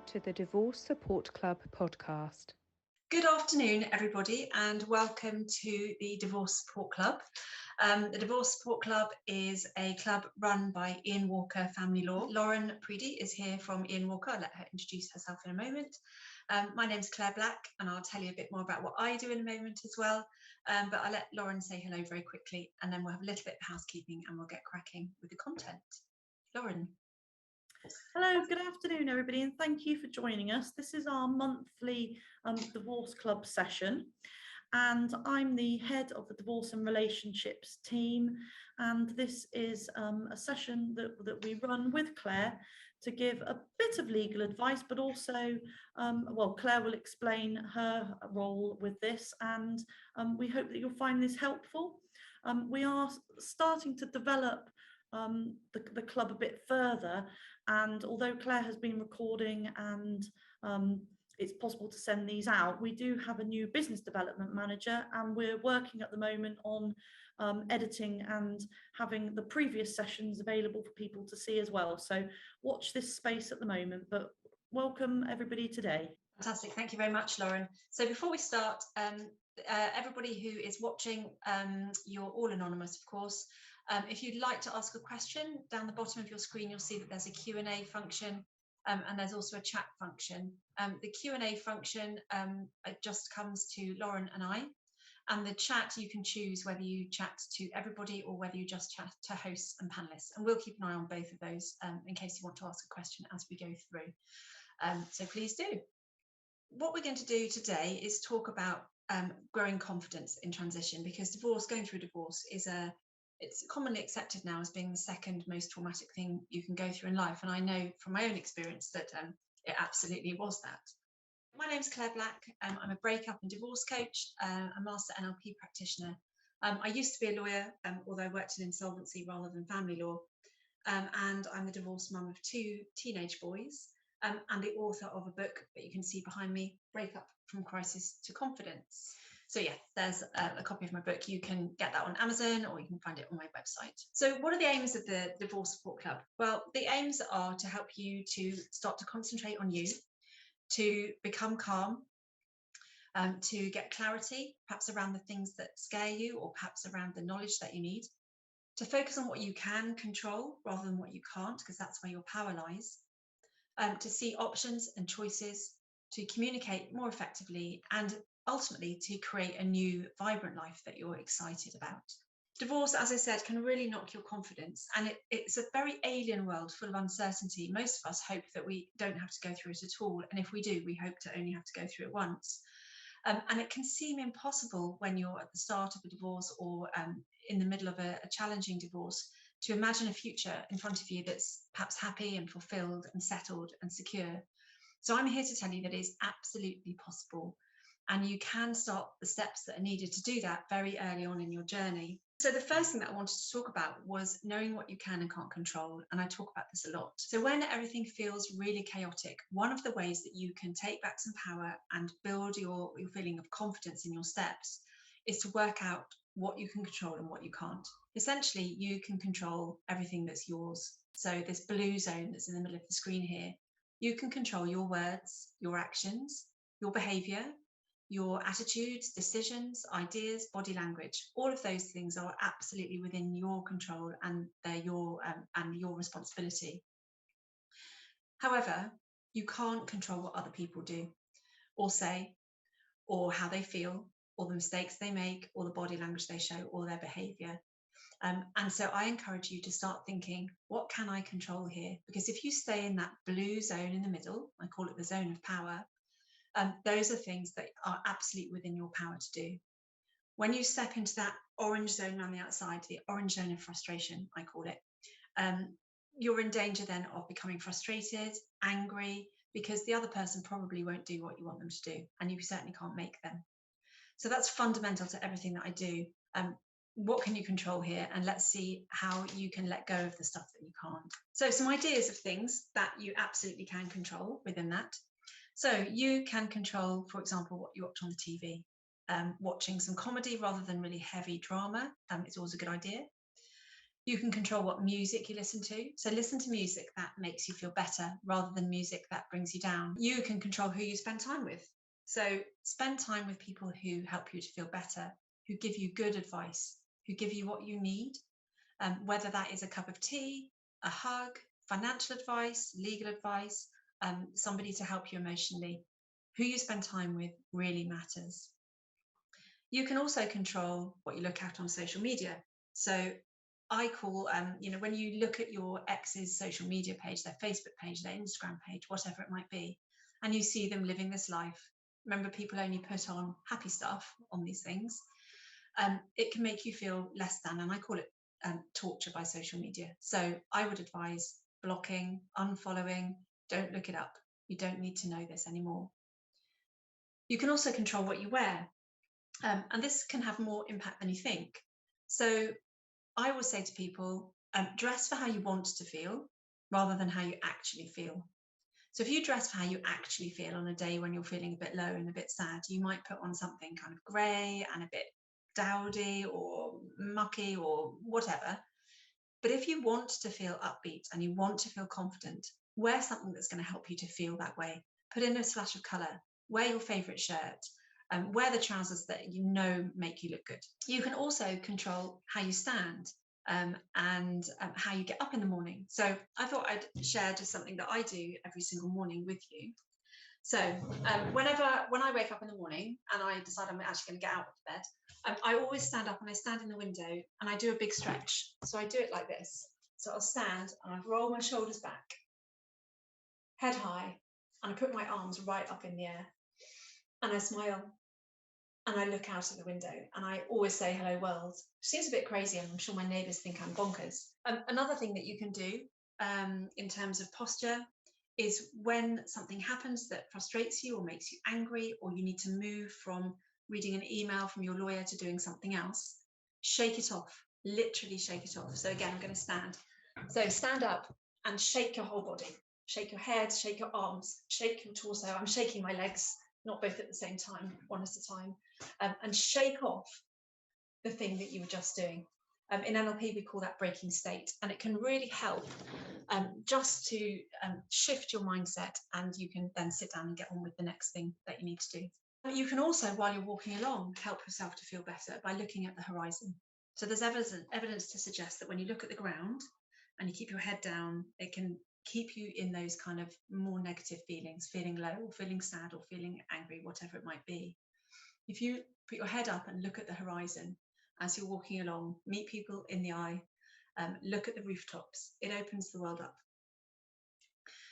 to the Divorce Support Club podcast. Good afternoon, everybody, and welcome to the Divorce Support Club. The Divorce Support Club is a club run by Ian Walker Family Law. Lauren Preedy is here from Ian Walker. I'll let her introduce herself in a moment. My name's Claire Black, and I'll tell you a bit more about what I do in a moment as well. But I'll let Lauren say hello very quickly, and then we'll have a little bit of housekeeping and we'll get cracking with the content. Lauren. Hello, good afternoon everybody, and thank you for joining us. This is our monthly Divorce Club session, and I'm the head of the Divorce and Relationships team, and this is a session that we run with Claire to give a bit of legal advice, but also, Claire will explain her role with this, and we hope that you'll find this helpful. We are starting to develop the club a bit further, and although Claire has been recording and it's possible to send these out, we do have a new business development manager, and we're working at the moment on editing and having the previous sessions available for people to see as well. So watch this space at the moment, but welcome everybody today. Fantastic, thank you very much, Lauren. So before we start, everybody who is watching, you're all anonymous, of course. If you'd like to ask a question, down the bottom of your screen, you'll see that there's a Q&A function, and there's also a chat function. The Q&A function it just comes to Lauren and I, and the chat, you can choose whether you chat to everybody or whether you just chat to hosts and panelists, and we'll keep an eye on both of those in case you want to ask a question as we go through. So please do. What we're going to do today is talk about growing confidence in transition, because going through divorce it's commonly accepted now as being the second most traumatic thing you can go through in life. And I know from my own experience that it absolutely was that. My name's Claire Black. I'm a breakup and divorce coach, a master NLP practitioner. I used to be a lawyer, although I worked in insolvency rather than family law. And I'm the divorced mum of 2 teenage boys, and the author of a book that you can see behind me, Breakup from Crisis to Confidence. So yeah, there's a copy of my book. You can get that on Amazon, or you can find it on my website. So what are the aims of the Divorce Support Club? Well, the aims are to help you to start to concentrate on you, to become calm, to get clarity, perhaps around the things that scare you, or perhaps around the knowledge that you need, to focus on what you can control rather than what you can't, because that's where your power lies, to see options and choices, to communicate more effectively, and ultimately to create a new, vibrant life that you're excited about. Divorce, as I said, can really knock your confidence, and it's a very alien world full of uncertainty. Most of us hope that we don't have to go through it at all, and if we do, we hope to only have to go through it once. And it can seem impossible when you're at the start of a divorce or in the middle of a challenging divorce to imagine a future in front of you that's perhaps happy and fulfilled and settled and secure. So I'm here to tell you that it is absolutely possible, and you can start the steps that are needed to do that very early on in your journey. So the first thing that I wanted to talk about was knowing what you can and can't control, and I talk about this a lot. So when everything feels really chaotic, one of the ways that you can take back some power and build your feeling of confidence in your steps is to work out what you can control and what you can't. Essentially, you can control everything that's yours. So this blue zone that's in the middle of the screen here, you can control your words, your actions, your behavior, your attitudes, decisions, ideas, body language. All of those things are absolutely within your control, and they're your responsibility. However, you can't control what other people do or say, or how they feel, or the mistakes they make, or the body language they show, or their behavior. And so I encourage you to start thinking, what can I control here? Because if you stay in that blue zone in the middle, I call it the zone of power, those are things that are absolutely within your power to do. When you step into that orange zone on the outside, the orange zone of frustration, I call it, you're in danger then of becoming frustrated, angry, because the other person probably won't do what you want them to do, and you certainly can't make them. So that's fundamental to everything that I do. What can you control here? And let's see how you can let go of the stuff that you can't. So some ideas of things that you absolutely can control within that. So you can control, for example, what you watch on the TV. Watching some comedy rather than really heavy drama is always a good idea. You can control what music you listen to. So listen to music that makes you feel better rather than music that brings you down. You can control who you spend time with. So spend time with people who help you to feel better, who give you good advice, who give you what you need, whether that is a cup of tea, a hug, financial advice, legal advice, somebody to help you emotionally. Who you spend time with really matters. You can also control what you look at on social media. So I call, when you look at your ex's social media page, their Facebook page, their Instagram page, whatever it might be, and you see them living this life. Remember, people only put on happy stuff on these things. It can make you feel less than, and I call it torture by social media. So I would advise blocking, unfollowing, don't look it up. You don't need to know this anymore. You can also control what you wear. And this can have more impact than you think. So I always say to people, dress for how you want to feel rather than how you actually feel. So if you dress for how you actually feel on a day when you're feeling a bit low and a bit sad, you might put on something kind of grey and a bit dowdy or mucky or whatever. But if you want to feel upbeat and you want to feel confident, wear something that's going to help you to feel that way. Put in a splash of colour, wear your favourite shirt, wear the trousers that you know make you look good. You can also control how you stand and how you get up in the morning. So I thought I'd share just something that I do every single morning with you. So when I wake up in the morning and I decide I'm actually going to get out of bed, I always stand up and I stand in the window and I do a big stretch. So I do it like this. So I'll stand and I roll my shoulders back, head high, and I put my arms right up in the air and I smile. And I look out of the window and I always say, hello world. Seems a bit crazy and I'm sure my neighbours think I'm bonkers. Another thing that you can do in terms of posture is when something happens that frustrates you or makes you angry, or you need to move from reading an email from your lawyer to doing something else, shake it off, literally shake it off. So again, I'm going to stand. So stand up and shake your whole body. Shake your head, shake your arms, shake your torso. I'm shaking my legs, not both at the same time, one at a time, and shake off the thing that you were just doing. In NLP, we call that breaking state, and it can really help just to shift your mindset, and you can then sit down and get on with the next thing that you need to do. You can also, while you're walking along, help yourself to feel better by looking at the horizon. So there's evidence to suggest that when you look at the ground and you keep your head down, it can keep you in those kind of more negative feelings, feeling low or feeling sad or feeling angry, whatever it might be. If you put your head up and look at the horizon as you're walking along, meet people in the eye, look at the rooftops, it opens the world up.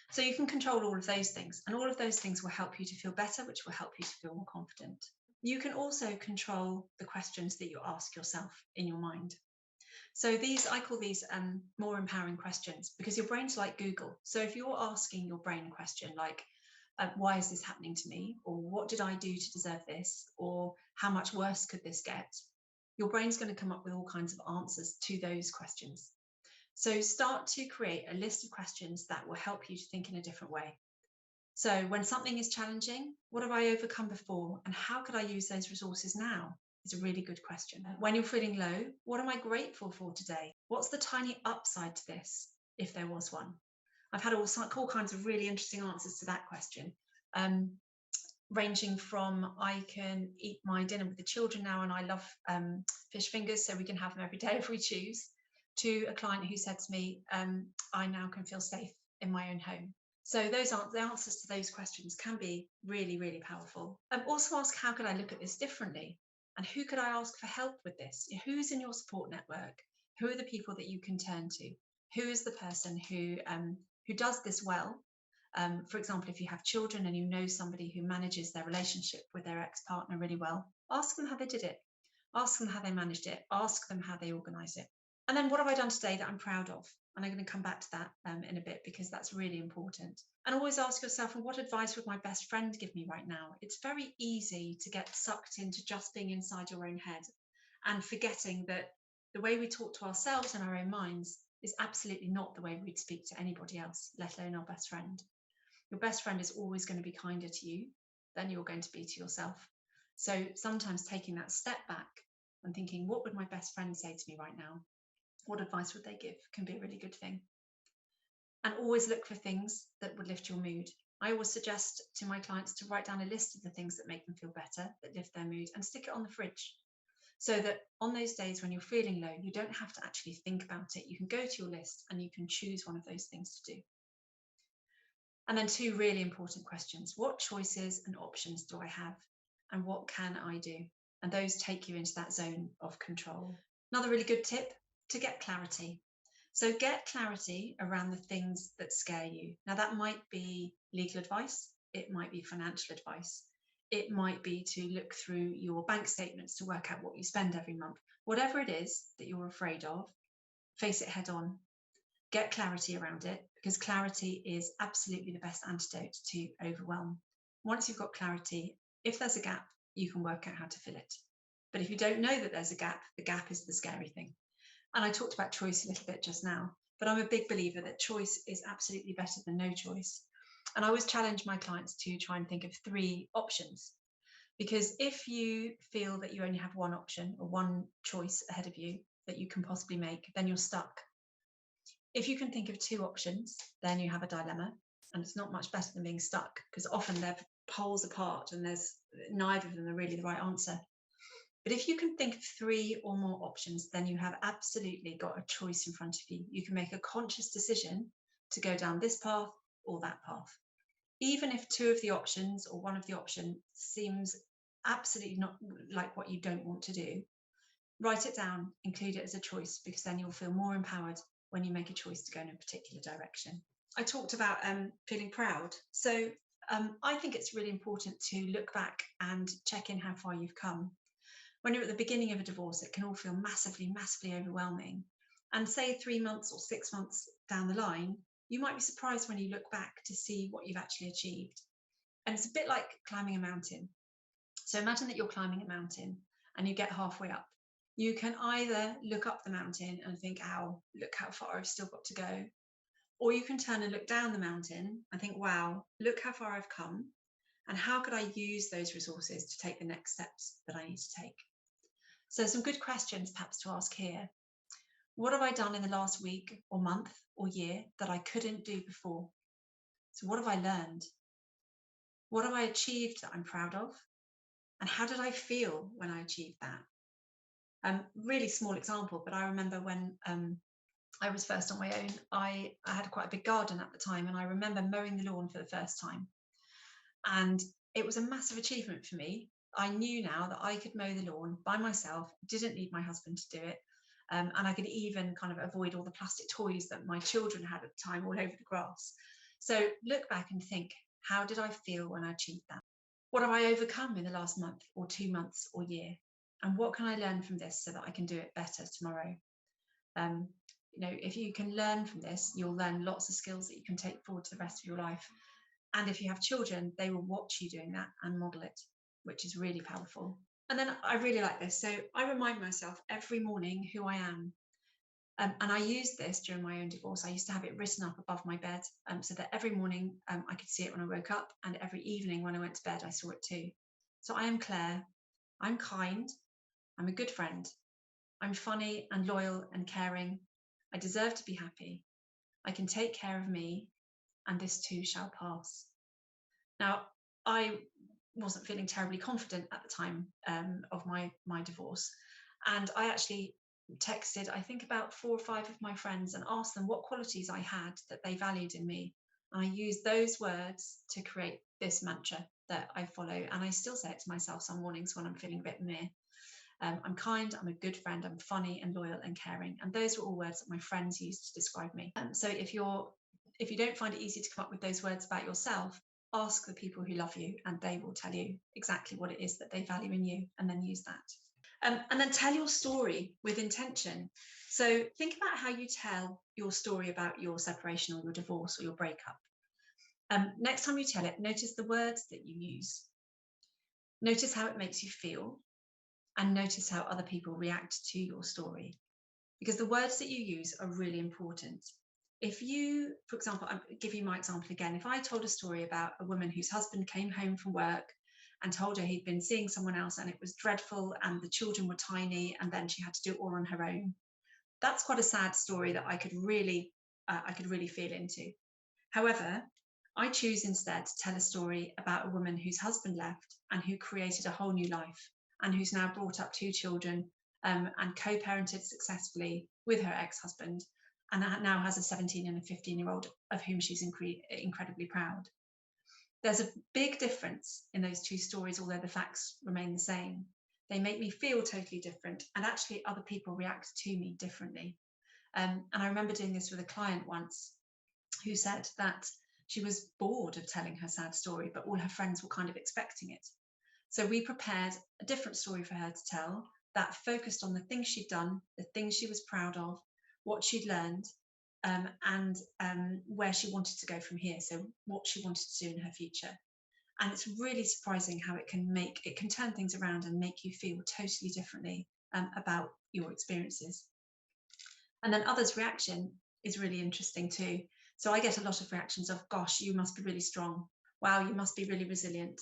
So you can control all of those things, and all of those things will help you to feel better, which will help you to feel more confident. You can also control the questions that you ask yourself in your mind. So I call these more empowering questions, because your brain's like Google. So if you're asking your brain a question like, why is this happening to me? Or what did I do to deserve this? Or how much worse could this get? Your brain's going to come up with all kinds of answers to those questions. So start to create a list of questions that will help you to think in a different way. So when something is challenging, what have I overcome before? And how could I use those resources now? Is a really good question. When you're feeling low, what am I grateful for today? What's the tiny upside to this, if there was one? I've had all kinds of really interesting answers to that question, ranging from I can eat my dinner with the children now and I love fish fingers, so we can have them every day if we choose, to a client who said to me, I now can feel safe in my own home. So the answers to those questions can be really, really powerful. Also ask, how could I look at this differently? And who could I ask for help with this? Who's in your support network? Who are the people that you can turn to? Who is the person who does this well? For example, if you have children and you know somebody who manages their relationship with their ex-partner really well, ask them how they did it. Ask them how they managed it. Ask them how they organise it. And then what have I done today that I'm proud of? And I'm going to come back to that in a bit, because that's really important. And always ask yourself, well, what advice would my best friend give me right now? It's very easy to get sucked into just being inside your own head and forgetting that the way we talk to ourselves in our own minds is absolutely not the way we'd speak to anybody else, let alone our best friend. Your best friend is always going to be kinder to you than you're going to be to yourself. So sometimes taking that step back and thinking, what would my best friend say to me right now? what advice would they give? Can be a really good thing. And always look for things that would lift your mood. I always suggest to my clients to write down a list of the things that make them feel better, that lift their mood, and stick it on the fridge. So that on those days when you're feeling low, you don't have to actually think about it. You can go to your list and you can choose one of those things to do. And then 2 really important questions. What choices and options do I have? And what can I do? And those take you into that zone of control. Another really good tip, to get clarity. So get clarity around the things that scare you. Now that might be legal advice, it might be financial advice, it might be to look through your bank statements to work out what you spend every month. Whatever it is that you're afraid of, face it head on. Get clarity around it, because clarity is absolutely the best antidote to overwhelm. Once you've got clarity, if there's a gap, you can work out how to fill it. But if you don't know that there's a gap, the gap is the scary thing. And I talked about choice a little bit just now, but I'm a big believer that choice is absolutely better than no choice. And I always challenge my clients to try and think of 3 options. Because if you feel that you only have one option or one choice ahead of you that you can possibly make, then you're stuck. If you can think of 2 options, then you have a dilemma, and it's not much better than being stuck, because often they're poles apart and there's neither of them are really the right answer. But if you can think of 3 or more options, then you have absolutely got a choice in front of you. You can make a conscious decision to go down this path or that path. Even if 2 of the options or 1 of the options seems absolutely not like what you don't want to do, write it down, include it as a choice, because then you'll feel more empowered when you make a choice to go in a particular direction. I talked about feeling proud. So I think it's really important to look back and check in how far you've come. When you're at the beginning of a divorce, it can all feel massively, massively overwhelming. And say 3 months or 6 months down the line, you might be surprised when you look back to see what you've actually achieved. And it's a bit like climbing a mountain. So imagine that you're climbing a mountain and you get halfway up. You can either look up the mountain and think, ow, look how far I've still got to go. Or you can turn and look down the mountain and think, wow, look how far I've come. And how could I use those resources to take the next steps that I need to take? So some good questions perhaps to ask here. What have I done in the last week or month or year that I couldn't do before? So what have I learned? What have I achieved that I'm proud of? And how did I feel when I achieved that? Really small example, but I remember when I was first on my own, I had quite a big garden at the time, and I remember mowing the lawn for the first time. And it was a massive achievement for me. I knew now that I could mow the lawn by myself, didn't need my husband to do it. And I could even kind of avoid all the plastic toys that my children had at the time all over the grass. So look back and think, how did I feel when I achieved that? What have I overcome in the last month or 2 months or year? And what can I learn from this so that I can do it better tomorrow? If you can learn from this, you'll learn lots of skills that you can take forward to the rest of your life. And if you have children, they will watch you doing that and model it, which is really powerful. And then I really like this. So I remind myself every morning who I am. And I used this during my own divorce. I used to have it written up above my bed so that every morning I could see it when I woke up, and every evening when I went to bed, I saw it too. So I am Claire. I'm kind. I'm a good friend. I'm funny and loyal and caring. I deserve to be happy. I can take care of me, and this too shall pass. Now, I wasn't feeling terribly confident at the time of my divorce. And I actually texted, I think, about 4 or 5 of my friends and asked them what qualities I had that they valued in me. And I used those words to create this mantra that I follow. And I still say it to myself some mornings when I'm feeling a bit meh. I'm kind, I'm a good friend, I'm funny and loyal and caring. And those were all words that my friends used to describe me. So if you don't find it easy to come up with those words about yourself, ask the people who love you, and they will tell you exactly what it is that they value in you, and then use that. And then tell your story with intention. So think about how you tell your story about your separation or your divorce or your breakup. Next time you tell it, notice the words that you use. Notice how it makes you feel, and notice how other people react to your story. Because the words that you use are really important. If you, for example, I'll give you my example again. If I told a story about a woman whose husband came home from work and told her he'd been seeing someone else and it was dreadful and the children were tiny and then she had to do it all on her own, That's quite a sad story that I could really feel into. However, I choose instead to tell a story about a woman whose husband left and who created a whole new life, and who's now brought up 2 children and co-parented successfully with her ex-husband, and now has a 17 and a 15-year-old of whom she's incredibly proud. There's a big difference in those 2 stories, although the facts remain the same. They make me feel totally different, and actually other people react to me differently. And I remember doing this with a client once who said that she was bored of telling her sad story, but all her friends were kind of expecting it. So we prepared a different story for her to tell that focused on the things she'd done, the things she was proud of, what she'd learned, and where she wanted to go from here. So what she wanted to do in her future. And it's really surprising how it can turn things around and make you feel totally differently about your experiences. And then others' reaction is really interesting too. So I get a lot of reactions of, gosh, you must be really strong. Wow, you must be really resilient.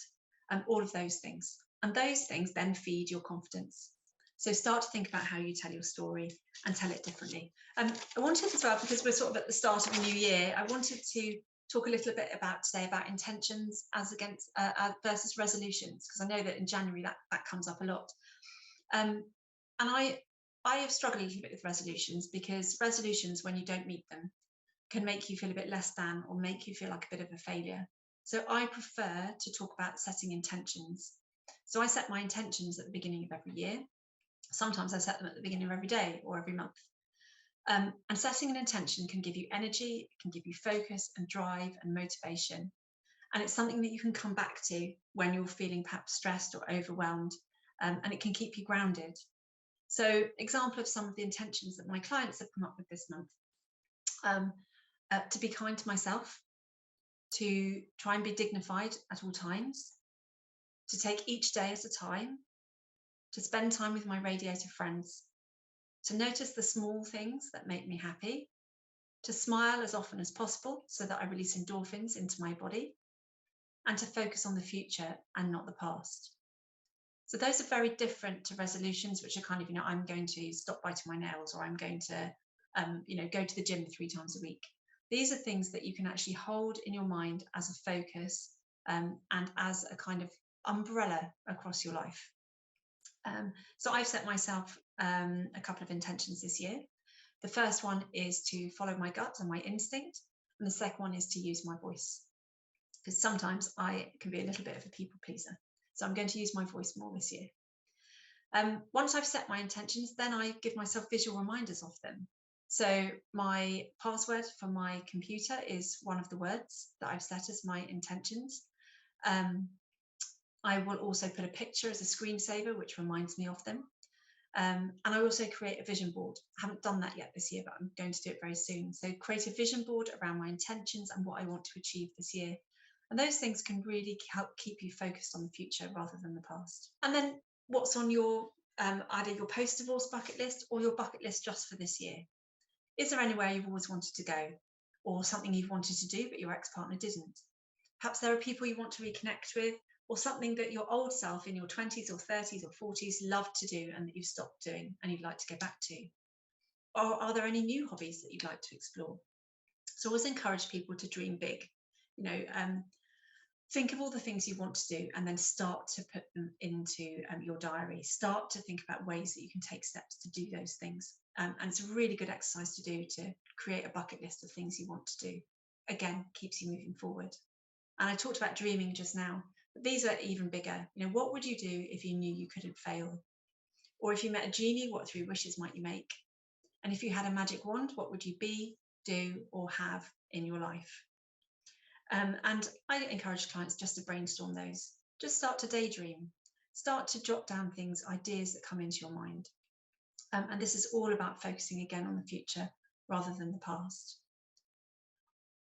All of those things. And those things then feed your confidence. So start to think about how you tell your story and tell it differently. I wanted as well, because we're sort of at the start of a new year, I wanted to talk a little bit today about intentions as against versus resolutions, because I know that in January that comes up a lot. And I have struggled a little bit with resolutions, because resolutions, when you don't meet them, can make you feel a bit less than, or make you feel like a bit of a failure. So I prefer to talk about setting intentions. So I set my intentions at the beginning of every year. Sometimes I set them at the beginning of every day or every month. And setting an intention can give you energy, it can give you focus and drive and motivation. And it's something that you can come back to when you're feeling perhaps stressed or overwhelmed, and it can keep you grounded. So, example of some of the intentions that my clients have come up with this month. To be kind to myself, to try and be dignified at all times, to take each day at a time, to spend time with my radiator friends, to notice the small things that make me happy, to smile as often as possible so that I release endorphins into my body, and to focus on the future and not the past. So those are very different to resolutions, which are kind of, I'm going to stop biting my nails, or I'm going to, go to the gym 3 times a week. These are things that you can actually hold in your mind as a focus, and as a kind of umbrella across your life. So I've set myself a couple of intentions this year. The first one is to follow my gut and my instinct, and the second one is to use my voice, because sometimes I can be a little bit of a people pleaser. So I'm going to use my voice more this year. Once I've set my intentions, then I give myself visual reminders of them. So my password for my computer is one of the words that I've set as my intentions. I will also put a picture as a screensaver, which reminds me of them. And I also create a vision board. I haven't done that yet this year, but I'm going to do it very soon. So create a vision board around my intentions and what I want to achieve this year. And those things can really help keep you focused on the future rather than the past. And then what's on your either your post-divorce bucket list or your bucket list just for this year? Is there anywhere you've always wanted to go, or something you've wanted to do but your ex-partner didn't? Perhaps there are people you want to reconnect with, or something that your old self in your 20s or 30s or 40s loved to do and that you've stopped doing and you'd like to go back to? Or are there any new hobbies that you'd like to explore? So I always encourage people to dream big. Think of all the things you want to do and then start to put them into your diary. Start to think about ways that you can take steps to do those things. And it's a really good exercise to do, to create a bucket list of things you want to do. Again, keeps you moving forward. And I talked about dreaming just now, but these are even bigger. What would you do if you knew you couldn't fail? Or if you met a genie, what 3 wishes might you make? And if you had a magic wand, what would you be, do, or have in your life? And I encourage clients just to brainstorm those. Just start to daydream. Start to jot down things, ideas that come into your mind. And this is all about focusing again on the future rather than the past.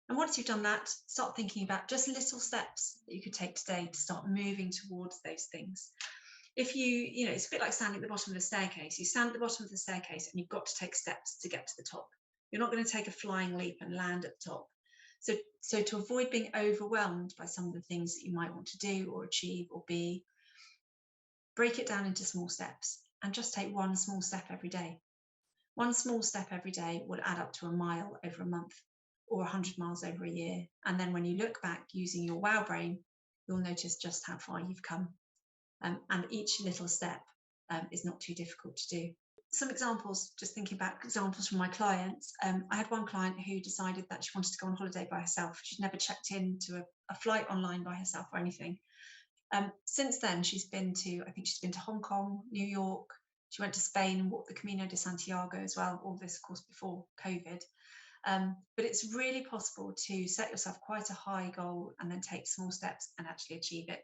And once you've done that, start thinking about just little steps that you could take today to start moving towards those things. If it's a bit like standing at the bottom of a staircase. You stand at the bottom of the staircase and you've got to take steps to get to the top. You're not going to take a flying leap and land at the top. So to avoid being overwhelmed by some of the things that you might want to do or achieve or be, break it down into small steps and just take one small step every day. One small step every day will add up to a mile over a month, or 100 miles over a year. And then when you look back using your wow brain, you'll notice just how far you've come. And each little step is not too difficult to do. Some examples, just thinking back, examples from my clients. I had one client who decided that she wanted to go on holiday by herself. She'd never checked into a flight online by herself or anything. Since then, I think she's been to Hong Kong, New York. She went to Spain and walked the Camino de Santiago as well. All this, of course, before COVID. But it's really possible to set yourself quite a high goal and then take small steps and actually achieve it.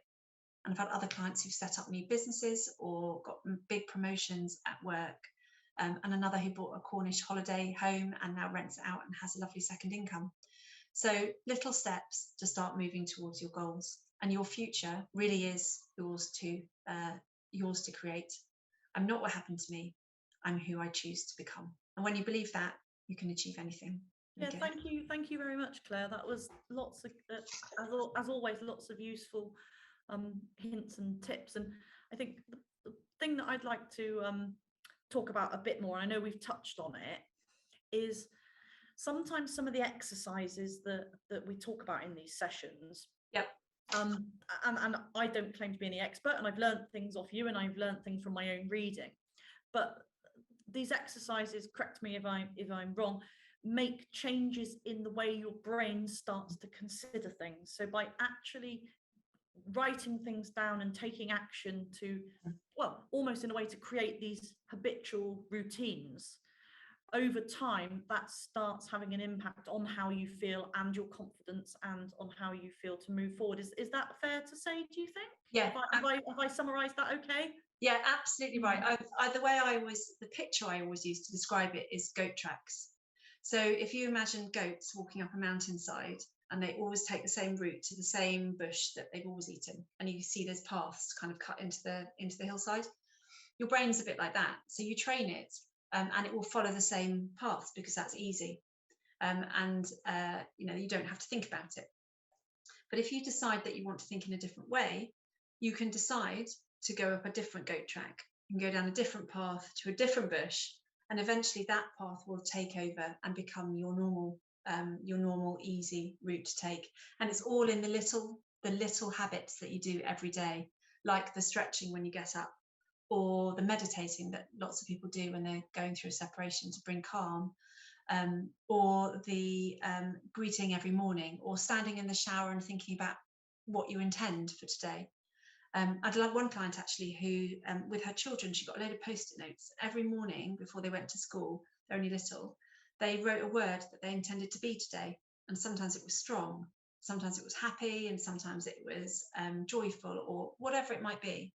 And I've had other clients who've set up new businesses or got big promotions at work. And another who bought a Cornish holiday home and now rents it out and has a lovely second income. So little steps to start moving towards your goals, and your future really is yours to create. I'm not what happened to me. I'm who I choose to become. And when you believe that, you can achieve anything. Yeah, thank you very much, Claire. That was lots of, as always, lots of useful hints and tips. And I think the thing that I'd like to talk about a bit more, I know we've touched on it, is sometimes some of the exercises that we talk about in these sessions. Yep. And I don't claim to be any expert, and I've learned things off you, and I've learned things from my own reading. But these exercises, correct me if I'm wrong, make changes in the way your brain starts to consider things. So by actually writing things down and taking action to, well, almost in a way to create these habitual routines, over time that starts having an impact on how you feel and your confidence and on how you feel to move forward. Is that fair to say, do you think? Yeah. Have I summarized that okay? Yeah, absolutely right. The picture I always use to describe it is goat tracks. So if you imagine goats walking up a mountainside and they always take the same route to the same bush that they've always eaten, and you see there's paths kind of cut into the hillside, your brain's a bit like that. So you train it and it will follow the same path because that's easy. You don't have to think about it. But if you decide that you want to think in a different way, you can decide to go up a different goat track. You can go down a different path to a different bush, and eventually that path will take over and become your normal easy route to take. And it's all in the little habits that you do every day, like the stretching when you get up, or the meditating that lots of people do when they're going through a separation to bring calm, or the greeting every morning, or standing in the shower and thinking about what you intend for today. I'd love one client actually who, with her children, she got a load of post-it notes every morning before they went to school. They're only little. They wrote a word that they intended to be today, and sometimes it was strong, sometimes it was happy, and sometimes it was joyful, or whatever it might be.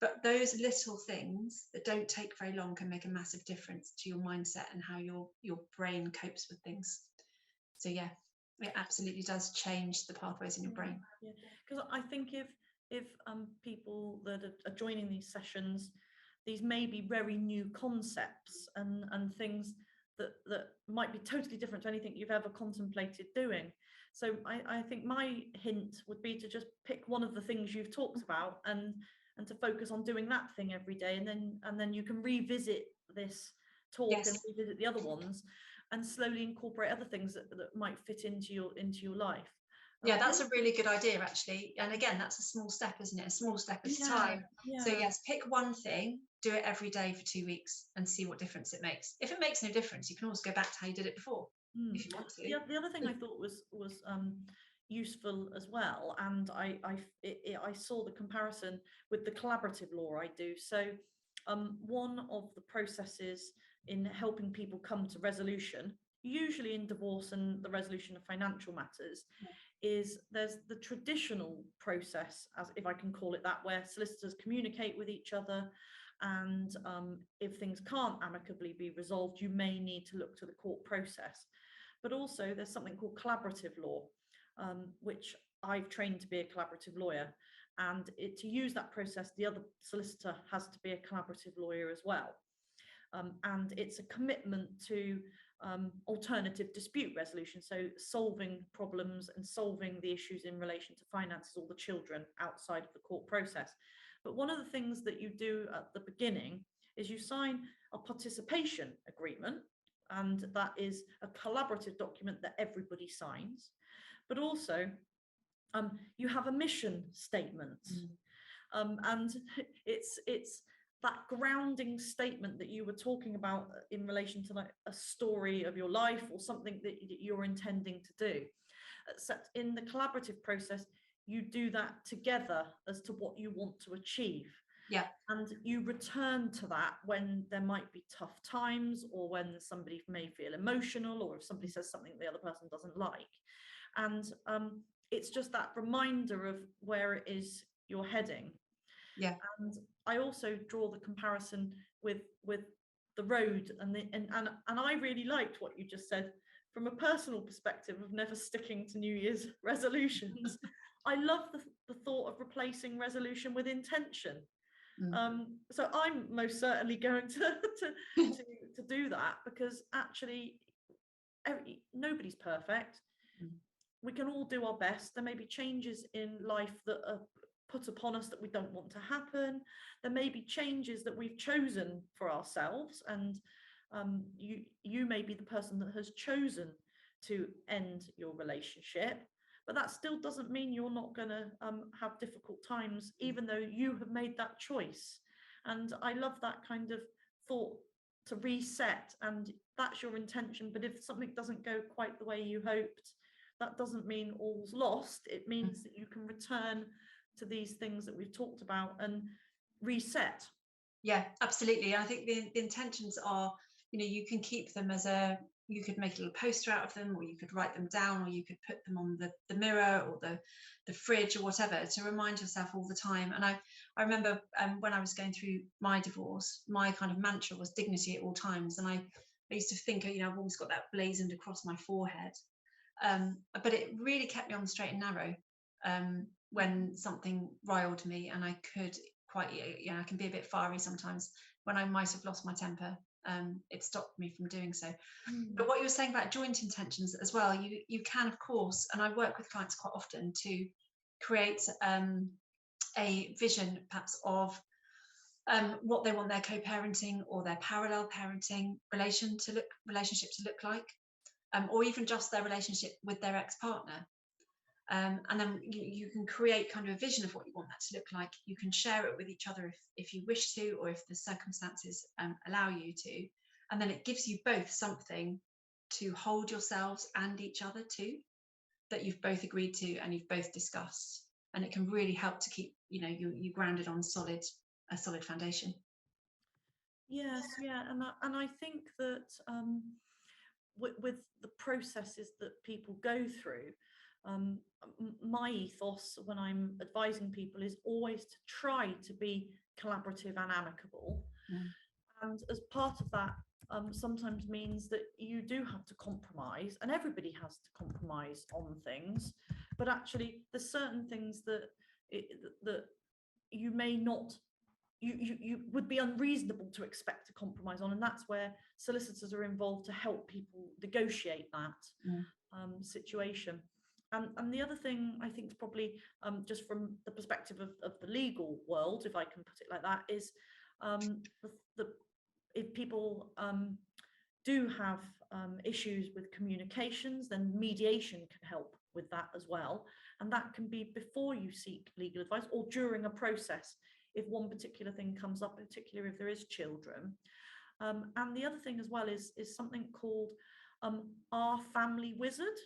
But those little things that don't take very long can make a massive difference to your mindset and how your brain copes with things. So yeah, it absolutely does change the pathways in your brain. Yeah, because I think if people that are joining these sessions, these may be very new concepts and things that might be totally different to anything you've ever contemplated doing. So I think my hint would be to just pick one of the things you've talked about and to focus on doing that thing every day, and then you can revisit this talk. Yes. And revisit the other ones and slowly incorporate other things that might fit into your life. Yeah, that's a really good idea, actually. And again, that's a small step, isn't it? A small step at a time. Yeah. So yes, pick one thing, do it every day for 2 weeks and see what difference it makes. If it makes no difference, you can always go back to how you did it before, if you want to. The other thing I thought was useful as well, and I saw the comparison with the collaborative law I do. So one of the processes in helping people come to resolution, usually in divorce and the resolution of financial matters, is there's the traditional process, as if I can call it that, where solicitors communicate with each other, and if things can't amicably be resolved, you may need to look to the court process. But also there's something called collaborative law, which I've trained to be a collaborative lawyer, and to use that process, the other solicitor has to be a collaborative lawyer as well. And it's a commitment to alternative dispute resolution, so solving problems and solving the issues in relation to finances or the children outside of the court process. But one of the things that you do at the beginning is you sign a participation agreement, and that is a collaborative document that everybody signs. But also, you have a mission statement, and it's that grounding statement that you were talking about in relation to like a story of your life or something that you're intending to do. Except in the collaborative process, you do that together as to what you want to achieve. Yeah. And you return to that when there might be tough times, or when somebody may feel emotional, or if somebody says something the other person doesn't like. And it's just that reminder of where it is you're heading. Yeah. And I also draw the comparison with the road, and I really liked what you just said from a personal perspective of never sticking to New Year's resolutions. I love the thought of replacing resolution with intention. So I'm most certainly going to do that, because actually nobody's perfect. We can all do our best. There may be changes in life that are put upon us that we don't want to happen. There may be changes that we've chosen for ourselves, and you may be the person that has chosen to end your relationship, but that still doesn't mean you're not going to have difficult times, even though you have made that choice. And I love that kind of thought, to reset, and that's your intention. But if something doesn't go quite the way you hoped, that doesn't mean all's lost. It means that you can return to these things that we've talked about and reset. Yeah, absolutely. I think the intentions are, you can keep them you could make a little poster out of them, or you could write them down, or you could put them on the mirror or the fridge or whatever, to remind yourself all the time. And I remember when I was going through my divorce, my kind of mantra was dignity at all times. And I used to think, I've always got that blazoned across my forehead. But it really kept me on the straight and narrow when something riled me, and I could I can be a bit fiery sometimes. When I might have lost my temper, it stopped me from doing so. But what you were saying about joint intentions as well, you can, of course, and I work with clients quite often to create a vision perhaps of what they want their co-parenting or their parallel parenting relationship to look like, or even just their relationship with their ex-partner. And then you can create kind of a vision of what you want that to look like. You can share it with each other if you wish to, or if the circumstances allow you to. And then it gives you both something to hold yourselves and each other to, that you've both agreed to and you've both discussed. And it can really help to keep you grounded on a solid foundation. Yes, yeah, and I think that with the processes that people go through, my ethos when I'm advising people is always to try to be collaborative and amicable. And as part of that, sometimes means that you do have to compromise, and everybody has to compromise on things. But actually, there's certain things that you may not, you would be unreasonable to expect to compromise on, and that's where solicitors are involved to help people negotiate that situation. And the other thing I think is probably just from the perspective of the legal world, if I can put it like that, is if people do have issues with communications, then mediation can help with that as well. And that can be before you seek legal advice, or during a process, if one particular thing comes up, particularly if there is children. And the other thing as well is something called Our Family Wizard,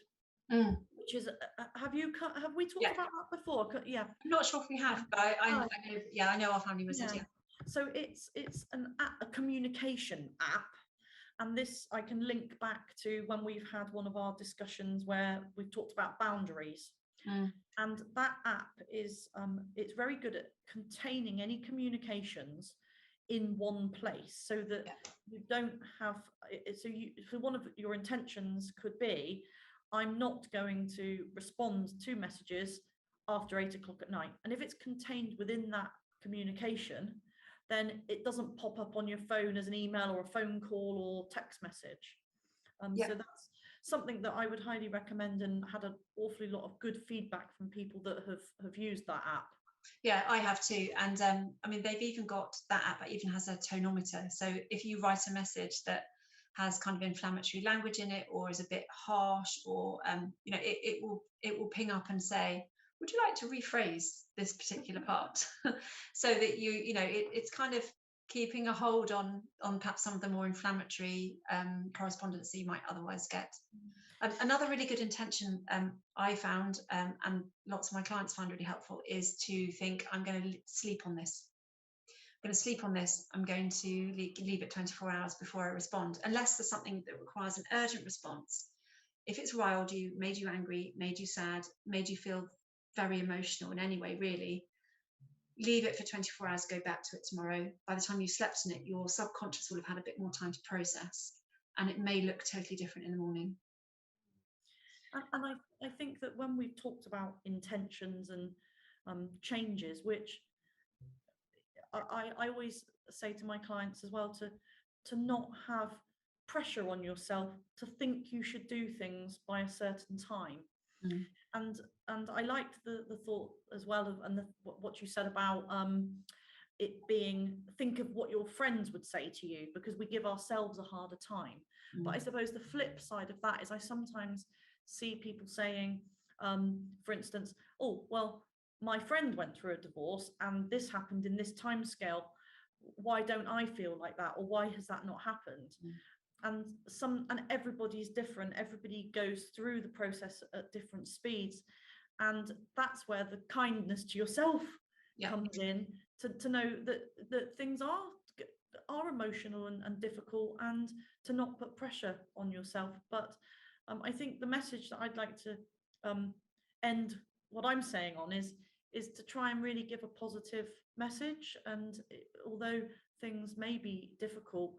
which is have we talked about that before? Yeah, I'm not sure if we have, but I know Our Family Wizard. Yeah. So it's a communication app, and this I can link back to when we've had one of our discussions where we've talked about boundaries. And that app is it's very good at containing any communications in one place, so that you don't have so one of your intentions could be, I'm not going to respond to messages after 8 o'clock at night. And if it's contained within that communication, then it doesn't pop up on your phone as an email or a phone call or text message. So that's something that I would highly recommend, and had an awfully lot of good feedback from people that have used that app. Yeah, I have too. And I mean, they've even got that app that even has a tonometer. So if you write a message that has kind of inflammatory language in it, or is a bit harsh, or it will ping up and say, would you like to rephrase this particular part? So that it's kind of keeping a hold on perhaps some of the more inflammatory correspondence that you might otherwise get. Another really good intention I found, and lots of my clients find really helpful, is to think, I'm going to sleep on this. I'm going to sleep on this. I'm going to leave it 24 hours before I respond, unless there's something that requires an urgent response. If it's riled you, made you angry, made you sad, made you feel very emotional in any way, really, leave it for 24 hours, go back to it tomorrow. By the time you slept in it, your subconscious will have had a bit more time to process, and it may look totally different in the morning. And I think that when we've talked about intentions and changes, which I always say to my clients as well, to not have pressure on yourself to think you should do things by a certain time. And I liked the thought as well of, and what you said about it being, think of what your friends would say to you, because we give ourselves a harder time. But I suppose the flip side of that is, I sometimes see people saying, for instance, oh, well, my friend went through a divorce and this happened in this time scale. Why don't I feel like that? Or why has that not happened? And everybody's different. Everybody goes through the process at different speeds. And that's where the kindness to yourself comes in, to know that things are emotional and difficult, and to not put pressure on yourself. But I think the message that I'd like to end what I'm saying on is to try and really give a positive message. And although things may be difficult,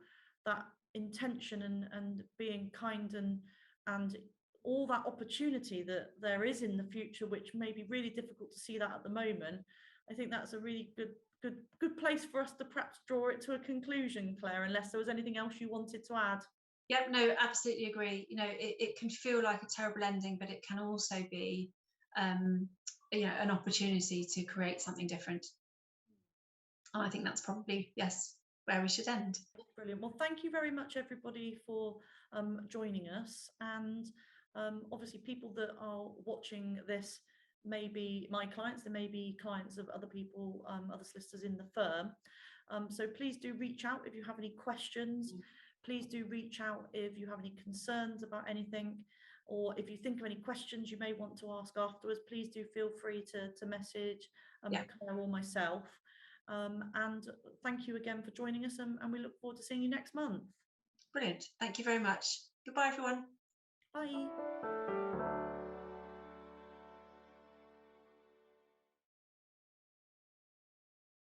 that intention and being kind and all that opportunity that there is in the future, which may be really difficult to see that at the moment, I think that's a really good place for us to perhaps draw it to a conclusion, Claire, unless there was anything else you wanted to add. Yep, no, absolutely agree. It can feel like a terrible ending, but it can also be an opportunity to create something different. And I think that's probably, yes, where we should end. Brilliant. Well, thank you very much, everybody, for joining us. And obviously, people that are watching this may be my clients, they may be clients of other people, other solicitors in the firm. So please do reach out if you have any questions. Please do reach out if you have any concerns about anything, or if you think of any questions you may want to ask afterwards. Please do feel free to message Claire or myself. And thank you again for joining us, and we look forward to seeing you next month. Brilliant. Thank you very much. Goodbye, everyone. Bye.